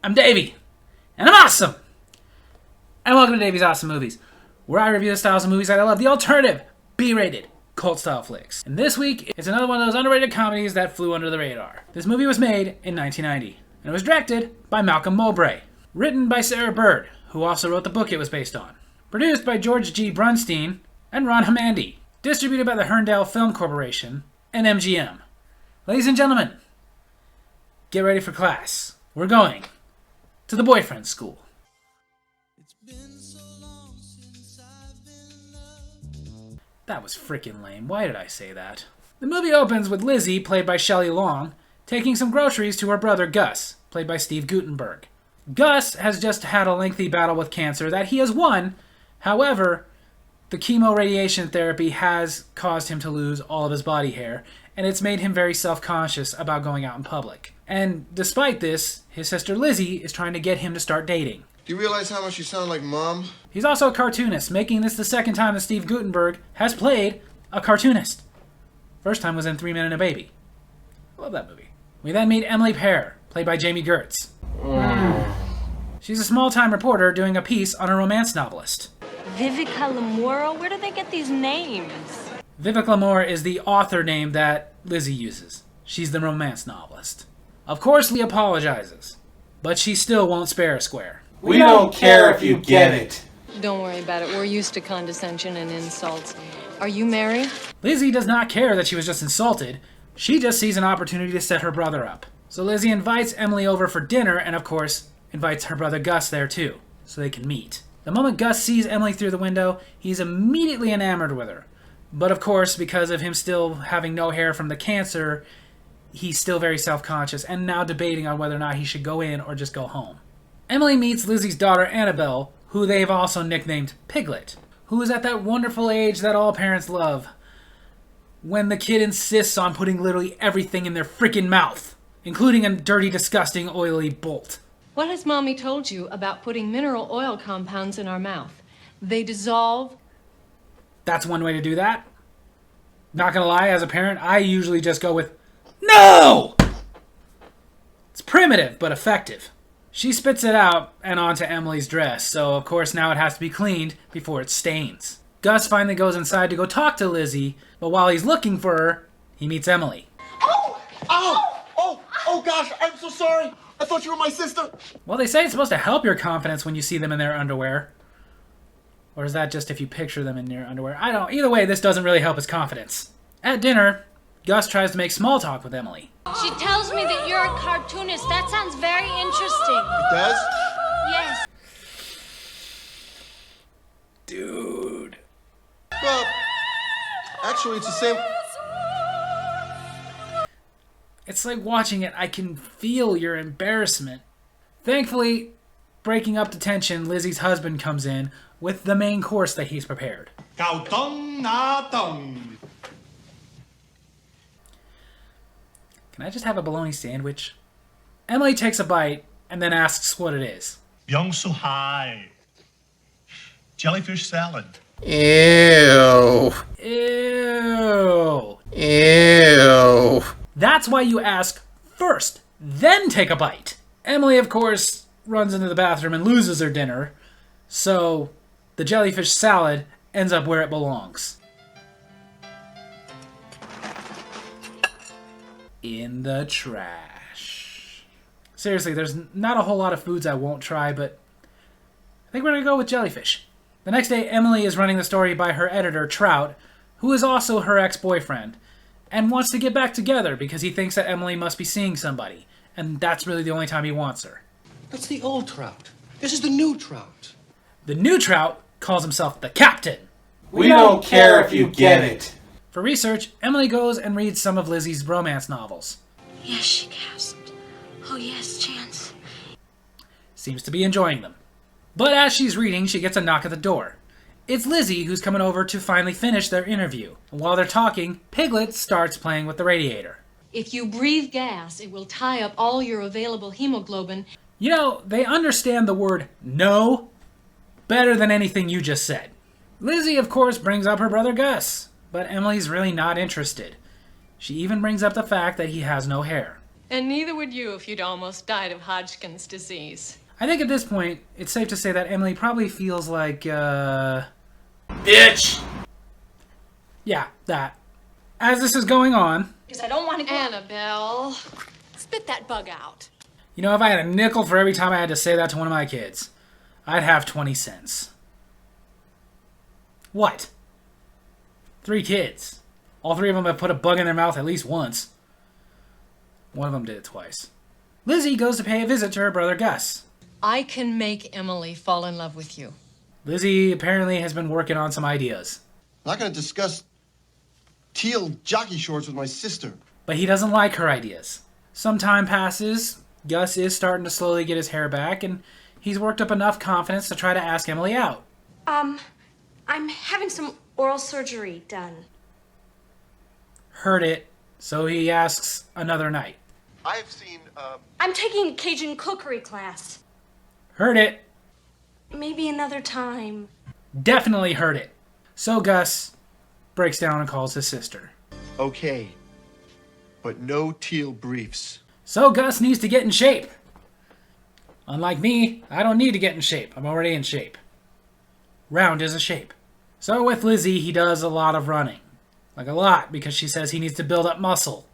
I'm Davy, and I'm awesome! And welcome to Davy's Awesome Movies, where I review the styles of movies that I love, the alternative, B-rated, cult-style flicks. And this week, it's another one of those underrated comedies that flew under the radar. This movie was made in 1990, and it was directed by Malcolm Mowbray. Written by Sarah Bird, who also wrote the book it was based on. Produced by George G. Brunstein and Ron Hamandi. Distributed by the Herndale Film Corporation and MGM. Ladies and gentlemen, get ready for class. We're going to the boyfriend school. That was freaking lame. Why did I say that? The movie opens with Lizzie, played by Shelley Long, taking some groceries to her brother Gus, played by Steve Guttenberg. Gus has just had a lengthy battle with cancer that he has won. However, the chemo radiation therapy has caused him to lose all of his body hair, and it's made him very self-conscious about going out in public. And despite this, his sister Lizzie is trying to get him to start dating. Do you realize how much you sound like Mom? He's also a cartoonist, making this the second time that Steve Guttenberg has played a cartoonist. First time was in 3 Men and a Baby. I love that movie. We then meet Emily Pear, played by Jamie Gertz. She's a small-time reporter doing a piece on a romance novelist. Vivica Lamora? Where do they get these names? Vivica Lamora is the author name that Lizzie uses. She's the romance novelist. Of course, Lee apologizes, but she still won't spare a square. We don't care if you get it. Don't worry about it. We're used to condescension and insults. Are you married? Lizzie does not care that she was just insulted. She just sees an opportunity to set her brother up. So Lizzie invites Emily over for dinner and, of course, invites her brother Gus there too, so they can meet. The moment Gus sees Emily through the window, he's immediately enamored with her. But of course, because of him still having no hair from the cancer, he's still very self-conscious and now debating on whether or not he should go in or just go home. Emily meets Lizzie's daughter Annabelle, who they've also nicknamed Piglet, who is at that wonderful age that all parents love, when the kid insists on putting literally everything in their freaking mouth, including a dirty, disgusting, oily bolt. What has Mommy told you about putting mineral oil compounds in our mouth? They dissolve. That's one way to do that. Not gonna lie, as a parent, I usually just go with, no! It's primitive, but effective. She spits it out and onto Emily's dress, so of course now it has to be cleaned before it stains. Gus finally goes inside to go talk to Lizzie, but while he's looking for her, he meets Emily. Oh gosh, I'm so sorry. I thought you were my sister. Well, they say it's supposed to help your confidence when you see them in their underwear. Or is that just if you picture them in their underwear? I don't. Either way, this doesn't really help his confidence. At dinner, Gus tries to make small talk with Emily. She tells me that you're a cartoonist. That sounds very interesting. It does? Yes. Dude. Well, actually, it's the same. It's like watching it, I can feel your embarrassment. Thankfully, breaking up the tension, Lizzie's husband comes in with the main course that he's prepared. Can I just have a bologna sandwich? Emily takes a bite and then asks what it is. Byung-su Hai. Jellyfish salad. Ew. Ew. Ew. That's why you ask first, then take a bite. Emily, of course, runs into the bathroom and loses her dinner, so the jellyfish salad ends up where it belongs. In the trash. Seriously, there's not a whole lot of foods I won't try, but I think we're going to go with jellyfish. The next day, Emily is running the story by her editor, Trout, who is also her ex-boyfriend, and wants to get back together because he thinks that Emily must be seeing somebody, and that's really the only time he wants her. That's the old Trout. This is the new Trout. The new Trout calls himself the Captain. We don't care if you get it. For research, Emily goes and reads some of Lizzie's romance novels. Yes, she gasped. Oh, yes, Chance. Seems to be enjoying them. But as she's reading, she gets a knock at the door. It's Lizzie who's coming over to finally finish their interview. And while they're talking, Piglet starts playing with the radiator. If you breathe gas, it will tie up all your available hemoglobin. You know, they understand the word no better than anything you just said. Lizzie, of course, brings up her brother Gus, but Emily's really not interested. She even brings up the fact that he has no hair. And neither would you if you'd almost died of Hodgkin's disease. I think at this point, it's safe to say that Emily probably feels like, Bitch! yeah, that. As this is going on, Because I don't want to go. Annabelle, spit that bug out. you know, if I had a nickel for every time I had to say that to one of my kids, I'd have 20 cents. What? 3 kids. All 3 of them have put a bug in their mouth at least once. One of them did it twice. Lizzie goes to pay a visit to her brother Gus. I can make Emily fall in love with you. Lizzie apparently has been working on some ideas. I'm not going to discuss teal jockey shorts with my sister. But he doesn't like her ideas. Some time passes. Gus is starting to slowly get his hair back, and he's worked up enough confidence to try to ask Emily out. I'm having some oral surgery done. Heard it, so he asks another night. I've seen, I'm taking a Cajun cookery class. Heard it. Maybe another time. Definitely heard it. So Gus breaks down and calls his sister. okay, but no teal briefs. So Gus needs to get in shape. Unlike me, I don't need to get in shape. I'm already in shape. Round is a shape. So with Lizzie, he does a lot of running. Like a lot, because she says he needs to build up muscle.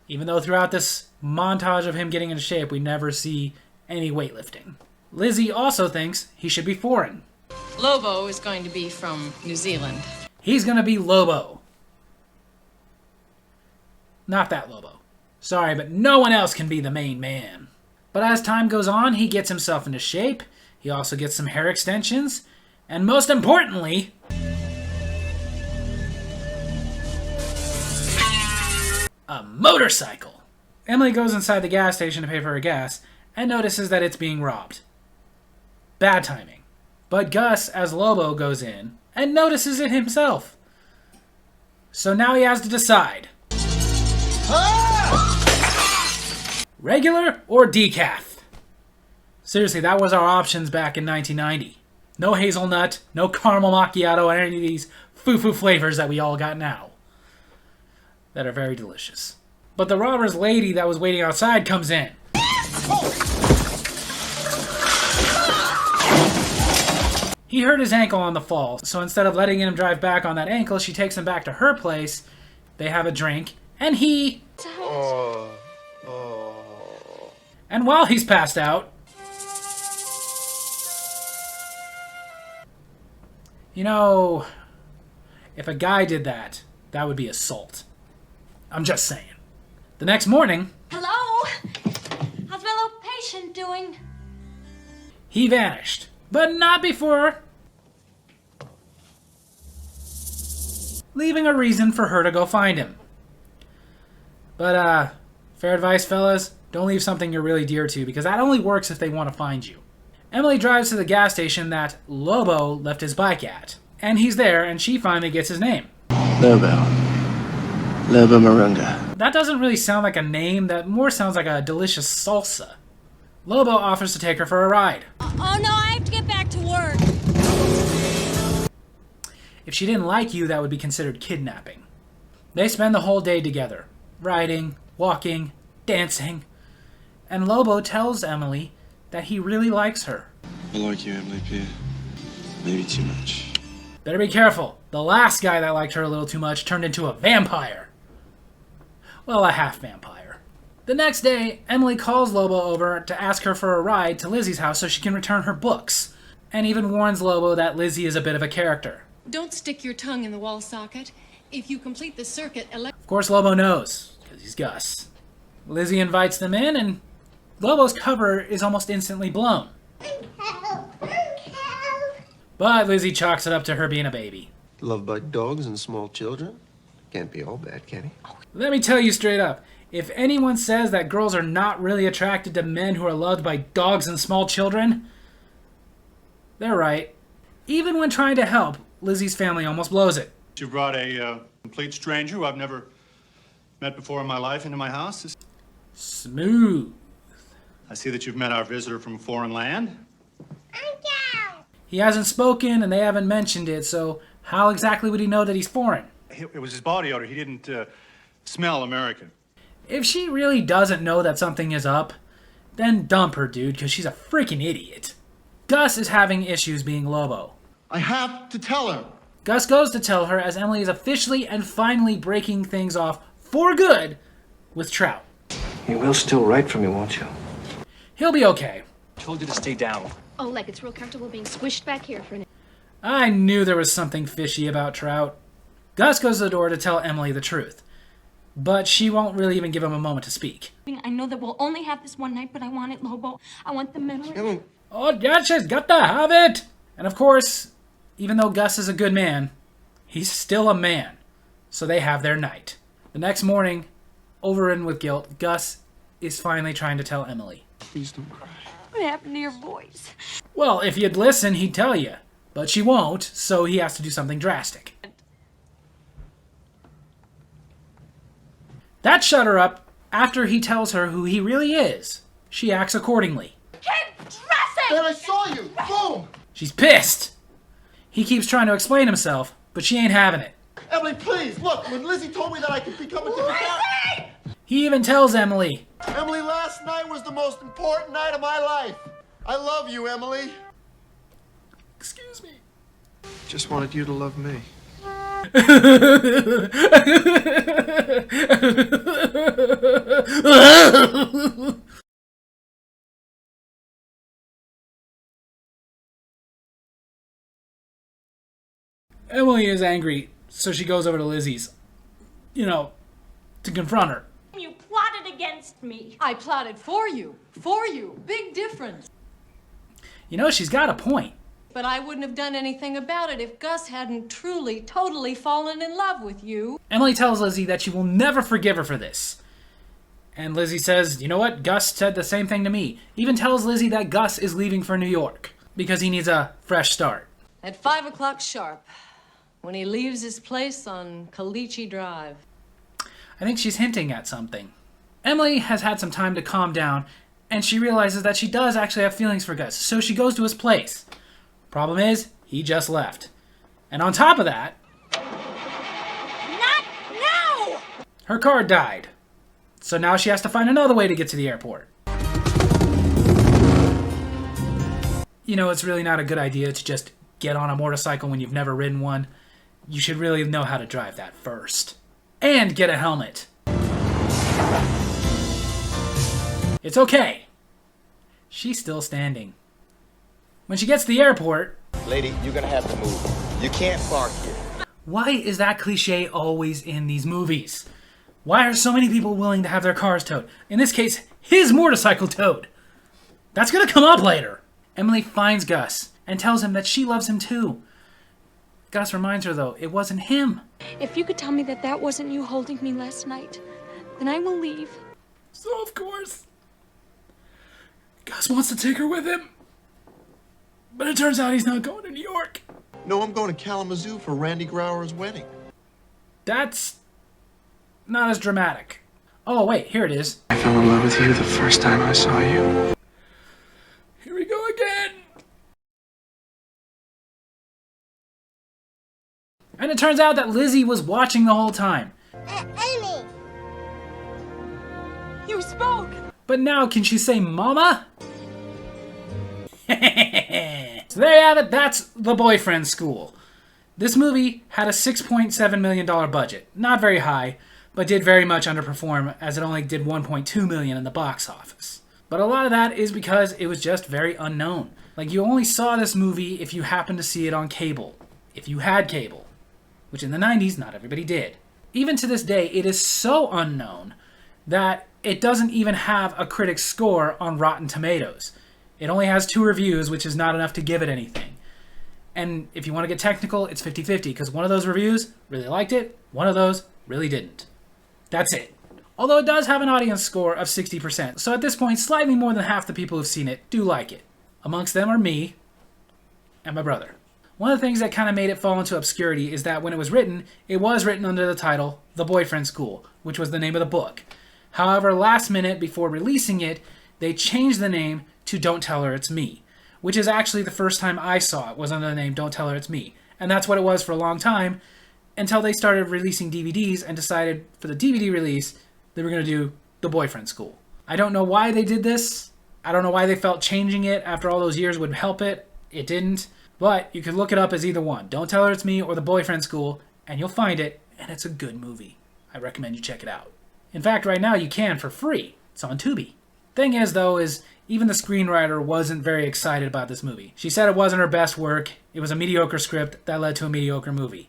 Even though throughout this montage of him getting in shape, we never see any weightlifting. Lizzie also thinks he should be foreign. Lobo is going to be from New Zealand. He's gonna be Lobo. Not that Lobo. Sorry, but no one else can be the main man. But as time goes on, he gets himself into shape. He also gets some hair extensions. And most importantly, a motorcycle. Emily goes inside the gas station to pay for her gas and notices that it's being robbed. Bad timing. But Gus, as Lobo, goes in and notices it himself. So now he has to decide. Regular or decaf? Seriously, that was our options back in 1990. No hazelnut, no caramel macchiato, or any of these foo-foo flavors that we all got now. That are very delicious. But the robber's lady that was waiting outside comes in. He hurt his ankle on the fall, so instead of letting him drive back on that ankle, she takes him back to her place. They have a drink, and he... And while he's passed out... You know, if a guy did that, that would be assault. I'm just saying. The next morning... Hello? How's my little patient doing? He vanished. But not before... leaving a reason for her to go find him. But, fair advice, fellas. Don't leave something you're really dear to, because that only works if they want to find you. Emily drives to the gas station that Lobo left his bike at. And he's there, and she finally gets his name. Lobo. Lobo Marunga. That doesn't really sound like a name. That more sounds like a delicious salsa. Lobo offers to take her for a ride. Oh no, I have to get back to work. If she didn't like you, that would be considered kidnapping. They spend the whole day together. Riding, walking, dancing. And Lobo tells Emily that he really likes her. I like you, Emily Pierre. Maybe too much. Better be careful. The last guy that liked her a little too much turned into a vampire. Well, a half vampire. The next day, Emily calls Lobo over to ask her for a ride to Lizzie's house so she can return her books. And even warns Lobo that Lizzie is a bit of a character. Don't stick your tongue in the wall socket. If you complete the circuit, Of course, Lobo knows, because he's Gus. Lizzie invites them in, and Lobo's cover is almost instantly blown. But Lizzie chalks it up to her being a baby. Loved by dogs and small children? Can't be all bad, can he? Let me tell you straight up, if anyone says that girls are not really attracted to men who are loved by dogs and small children, they're right. Even when trying to help, Lizzie's family almost blows it. You brought a complete stranger who I've never met before in my life into my house. Smooth. I see that you've met our visitor from a foreign land. He hasn't spoken and they haven't mentioned it, so how exactly would he know that he's foreign? It was his body odor. He didn't smell American. If she really doesn't know that something is up, then dump her, dude, because she's a freaking idiot. Gus is having issues being Lobo. I have to tell her. Gus goes to tell her as Emily is officially and finally breaking things off for good with Trout. You will still write for me, won't you? He'll be okay. Told you to stay down. Oh, like it's real comfortable being squished back here for an... I knew there was something fishy about Trout. Gus goes to the door to tell Emily the truth, but she won't really even give him a moment to speak. I know that we'll only have this one night, but I want it, Lobo. I want the middle. Oh, yeah, she's got to have it! And of course, even though Gus is a good man, he's still a man. So they have their night. The next morning, overridden with guilt, Gus is finally trying to tell Emily. Please don't cry. What happened to your voice? Well, if you'd listen, he'd tell you. But she won't, so he has to do something drastic. That shut her up. After he tells her who he really is, she acts accordingly. Keep dressing! Then I saw you. Boom. She's pissed. He keeps trying to explain himself, but she ain't having it. Emily, please, look. When Lizzie told me that I could become a different guy. He even tells Emily. Emily, last night was the most important night of my life. I love you, Emily. Excuse me. Just wanted you to love me. Emily is angry, so she goes over to Lizzie's, to confront her. You plotted against me. I plotted for you. For you. Big difference. She's got a point. But I wouldn't have done anything about it if Gus hadn't truly, totally fallen in love with you. Emily tells Lizzie that she will never forgive her for this. And Lizzie says, you know what? Gus said the same thing to me. Even tells Lizzie that Gus is leaving for New York because he needs a fresh start. At 5 o'clock sharp, when he leaves his place on Caliche Drive. I think she's hinting at something. Emily has had some time to calm down, and she realizes that she does actually have feelings for Gus, so she goes to his place. Problem is, he just left. And on top of that... Not now! Her car died. So now she has to find another way to get to the airport. It's really not a good idea to just get on a motorcycle when you've never ridden one. You should really know how to drive that first. And get a helmet. It's okay. She's still standing. When she gets to the airport... Lady, you're gonna have to move. You can't park here. Why is that cliche always in these movies? Why are so many people willing to have their cars towed? In this case, his motorcycle towed. That's gonna come up later. Emily finds Gus and tells him that she loves him too. Gus reminds her, though, it wasn't him. If you could tell me that that wasn't you holding me last night, then I will leave. So, of course, Gus wants to take her with him. But it turns out he's not going to New York. No, I'm going to Kalamazoo for Randy Grauer's wedding. That's not as dramatic. Oh, wait, here it is. I fell in love with you the first time I saw you. Here we go again. And it turns out that Lizzie was watching the whole time. Amy! You spoke! But now can she say mama? So there you have it, that's The Boyfriend School. This movie had a $6.7 million budget. Not very high, but did very much underperform as it only did $1.2 million in the box office. But a lot of that is because it was just very unknown. Like, you only saw this movie if you happened to see it on cable. If you had cable. Which in the 90s, not everybody did. Even to this day, it is so unknown that it doesn't even have a critic score on Rotten Tomatoes. It only has 2 reviews, which is not enough to give it anything. And if you want to get technical, it's 50-50, because one of those reviews really liked it, one of those really didn't. That's it. Although it does have an audience score of 60%, so at this point, slightly more than half the people who've seen it do like it. Amongst them are me and my brother. One of the things that kind of made it fall into obscurity is that when it was written under the title The Boyfriend School, which was the name of the book. However, last minute before releasing it, they changed the name to Don't Tell Her It's Me, which is actually the first time I saw it was under the name Don't Tell Her It's Me. And that's what it was for a long time, until they started releasing DVDs and decided for the DVD release, they were going to do The Boyfriend School. I don't know why they did this. I don't know why they felt changing it after all those years would help it. It didn't. But you can look it up as either one. Don't Tell Her It's Me or The Boyfriend School, and you'll find it, and it's a good movie. I recommend you check it out. In fact, right now you can for free. It's on Tubi. Thing is, though, is even the screenwriter wasn't very excited about this movie. She said it wasn't her best work. It was a mediocre script that led to a mediocre movie.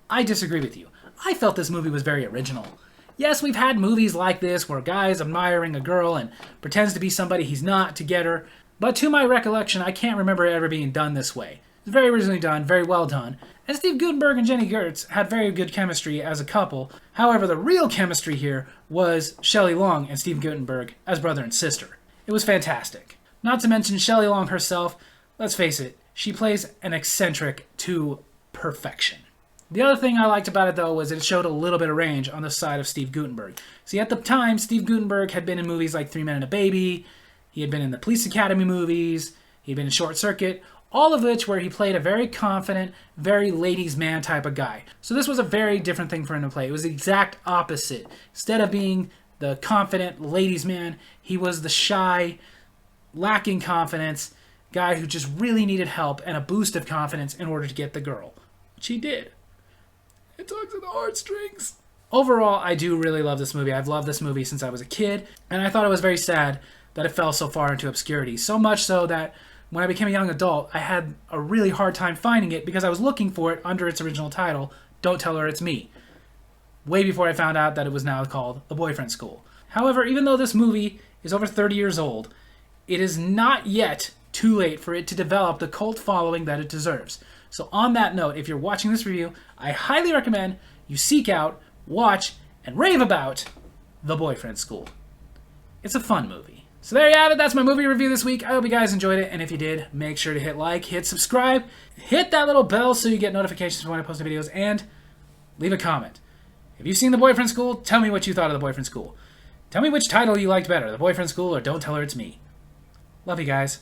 I disagree with you. I felt this movie was very original. Yes, we've had movies like this where a guy's admiring a girl and pretends to be somebody he's not to get her, but to my recollection, I can't remember it ever being done this way. It was very originally done, very well done, and Steve Guttenberg and Jenny Gertz had very good chemistry as a couple. However, the real chemistry here was Shelley Long and Steve Guttenberg as brother and sister. It was fantastic. Not to mention Shelley Long herself, let's face it, she plays an eccentric to perfection. The other thing I liked about it, though, was it showed a little bit of range on the side of Steve Guttenberg. See, at the time, Steve Guttenberg had been in movies like 3 Men and a Baby, he had been in the Police Academy movies, he had been in Short Circuit, all of which where he played a very confident, very ladies' man type of guy. So this was a very different thing for him to play. It was the exact opposite. Instead of being the confident ladies' man, he was the shy, lacking confidence guy who just really needed help and a boost of confidence in order to get the girl, which he did. It tugs at the heartstrings. Overall, I do really love this movie. I've loved this movie since I was a kid, and I thought it was very sad that it fell so far into obscurity. So much so that when I became a young adult, I had a really hard time finding it because I was looking for it under its original title, Don't Tell Her It's Me, way before I found out that it was now called The Boyfriend School. However, even though this movie is over 30 years old, it is not yet too late for it to develop the cult following that it deserves. So on that note, if you're watching this review, I highly recommend you seek out, watch, and rave about The Boyfriend School. It's a fun movie. So there you have it. That's my movie review this week. I hope you guys enjoyed it. And if you did, make sure to hit like, hit subscribe, hit that little bell so you get notifications when I post the videos, and leave a comment. If you've seen The Boyfriend School, tell me what you thought of The Boyfriend School. Tell me which title you liked better, The Boyfriend School or Don't Tell Her It's Me. Love you guys.